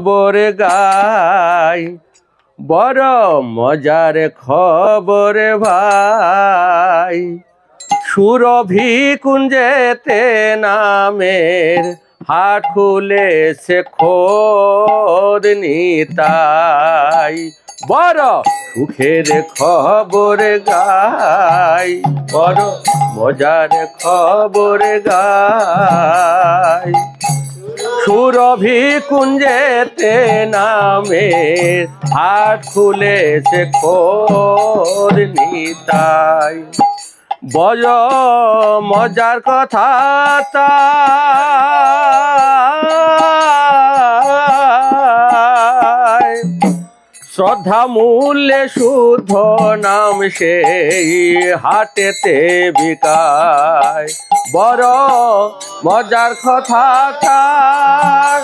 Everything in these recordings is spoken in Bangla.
খবর গাই, বড় মজার খবর ভাই। সুরভি কুঞ্জেতে নামের হাট খুলেছে খোদ নিতাই, বড় সুখের খবর গাই, বড় মজার খবর গাই। সুরভি কুঞ্জেতে নামের হাট খুলেছে খোদ নিতাই, বড় মজার কথা তাই। শ্রদ্ধা মূল্যে শুদ্ধ নাম সেই হাটেতে বিকায়, বড় মজার কথা তার।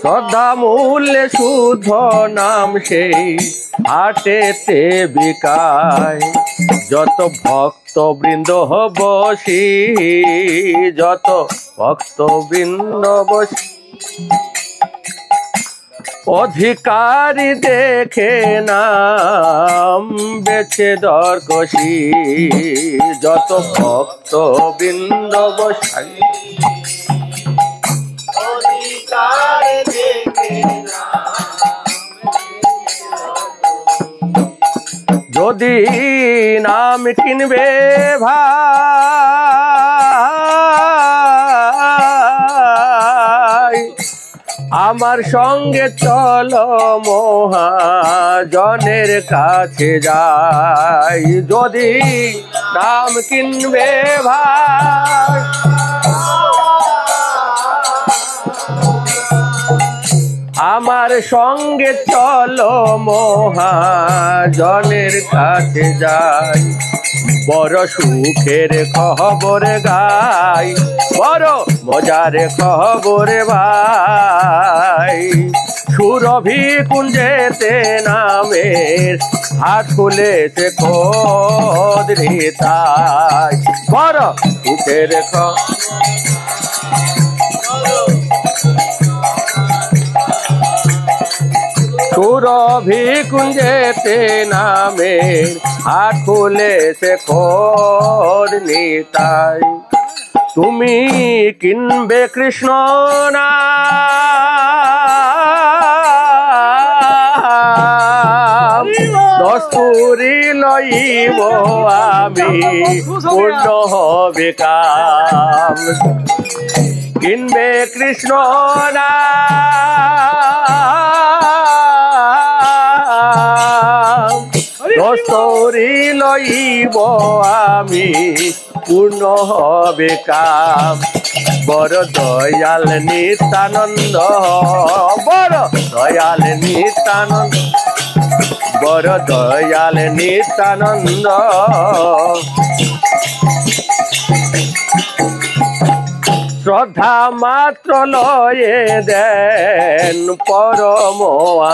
শ্রদ্ধা মূল্যে শুদ্ধ নাম সেই হাটেতে বিকায়। যত ভক্তবৃন্দ বসি, যত ভক্তবৃন্দ বসি, অধিকারী দেখে নাম বেছে দর কষি। যত ভক্তবৃন্দ বসাই, যদি নাম কিনবে ভাই, আমার সঙ্গে চলো মহাজনের কাছে যাই। যদি নাম কিনবে ভাই, আমার সঙ্গে চলো মহাজনের কাছে যাই। বড় সুখের খবর গাই, বড় মজার খবর ভাই। সুরভি কুঞ্জেতে নামের হাট খুলেছে খোদ নিতাই, বড় সুখের সুরভি কুঞ্জেতে নামের হাট খুলেছে খোদ নিতাই। তুমি কিনবে কৃষ্ণ নাম, দস্তুরি লইব আমি পূর্ণ হবে কাম। কিনবে কৃষ্ণ নাম, দস্তুরি লইব আমি পূর্ণ হবে কাম। বড় দয়াল নিত্যানন্দ, বড় দয়াল নিত্যানন্দ, বড় দয়াল নিত্যানন্দ। শ্রদ্ধা মাত্র লয়ে দেন পরম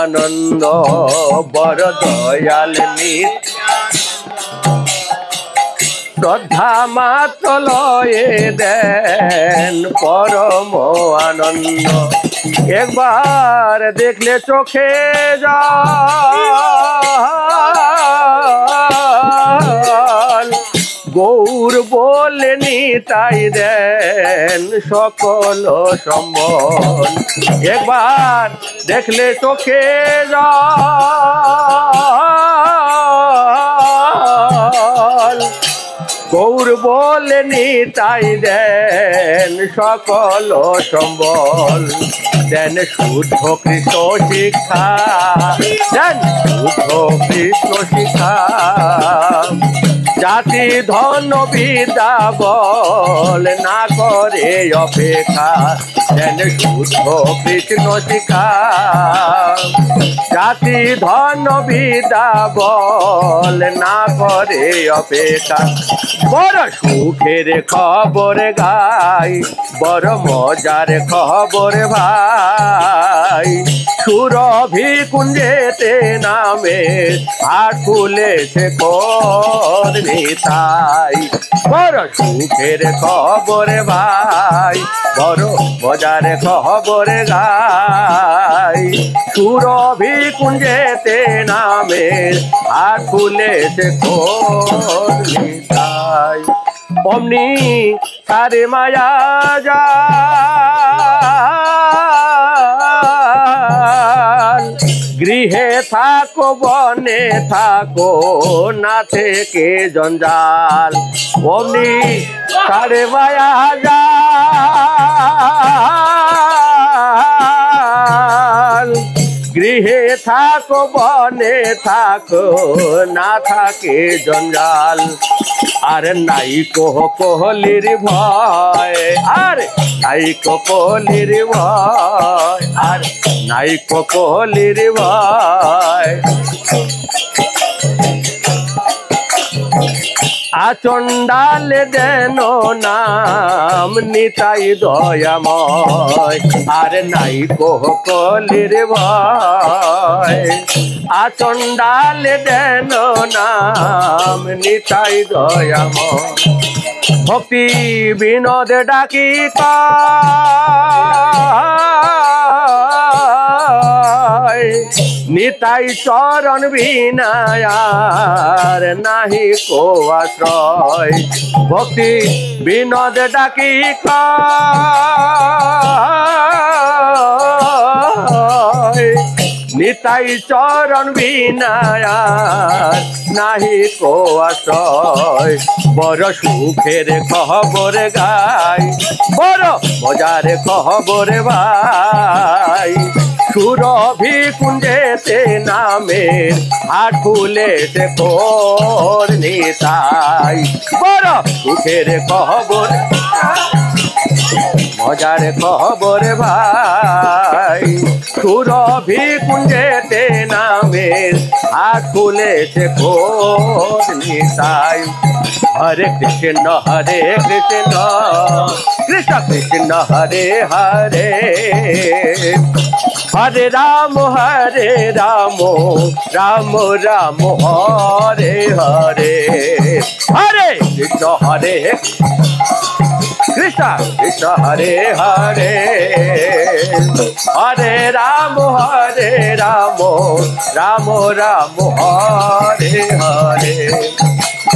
আনন্দ, বড় দয়াল শ্রদ্ধা মাত্র লয়ে দেন পরম আনন্দ। একবার দেখলে চোখে জল, গৌর বলে নিতাই দেন সকল সম্বল। একবার দেখলে চোখে জল, গৌর বলে নিতাই দেন সকল সম্বল। দেন শুদ্ধ কৃষ্ণ শিক্ষা, দেন শুদ্ধ কৃষ্ণ শিক্ষা। জাতি ধন বিদ্যা বল না করে অপেক্ষা, দেন শুদ্ধ কৃষ্ণ শিক্ষা। জাতি ধন বিদ্যা বল না করে অপেক্ষা। বড় সুখের খবর গাই, বড় মজার খবর ভাই। সুরভি কুঞ্জেতে নামে হাট খুলেছে কোন নিতাই। বড় সুখের খবরে ভাই, বড় মজার খবরে গাই। সুরভি কুঞ্জেতে নামে হাট খুলেছে কোন নিতাই। অমনি তারে মায়া যায়, গৃহে থাকো বনে থাকো না থেকে জঞ্জাল। অমনি তারে মায়া যায়, গৃহে থাকো বনে থাকো না থাকে জঞ্জাল। আর নাই কোহলির ভয়, আর নাই কোহলির ভয়, আর নাই কোহলির ভয়। আচণ্ডাল দেন নাম নিতাই দয়াময়, আর নাই কোহলির ভয়। আচণ্ডাল দেন নাম নিতাই দয়াময়। ভক্তি বিনোদ ডাকি নিতাই চরণ বিনায়ার নাহি কো আশ্রয়। ভক্তি বিনোদ ডাকি নিতাই চরণ বিনায়ার নাহি কো আশ্রয়। বড় সুখের খবর গাই, বড় মজার খবর ভাই। সুরভি কুঞ্জেতে নামের হাট খুলেছে কোন নিতাই। বড় সুখের খবর, মজার খবর ভাই। সুরভি কুঞ্জেতে নামের হাট খুলেছে কোন নিতাই। হরে কৃষ্ণ কৃষ্ণ কৃষ্ণ হরে হরে, হরে রাম রাম রাম হরে হরে। হরে কৃষ্ণ কৃষ্ণ কৃষ্ণ হরে হরে, হরে রাম রাম রাম হরে হরে।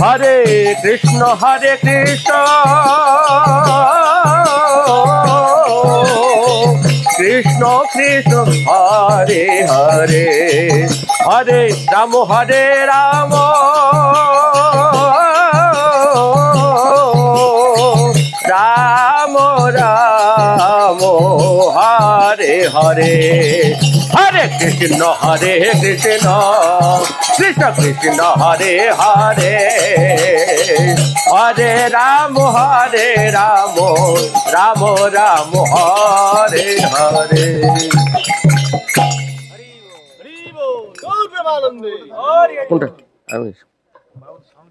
হরে কৃষ্ণ কৃষ্ণ কৃষ্ণ হরে হরে, হরে রাম রাম রাম হরে হরে। হরে কৃষ্ণ কৃষ্ণ কৃষ্ণ হরে হরে, হরে রাম রাম রাম হরে হরে। কোনটা?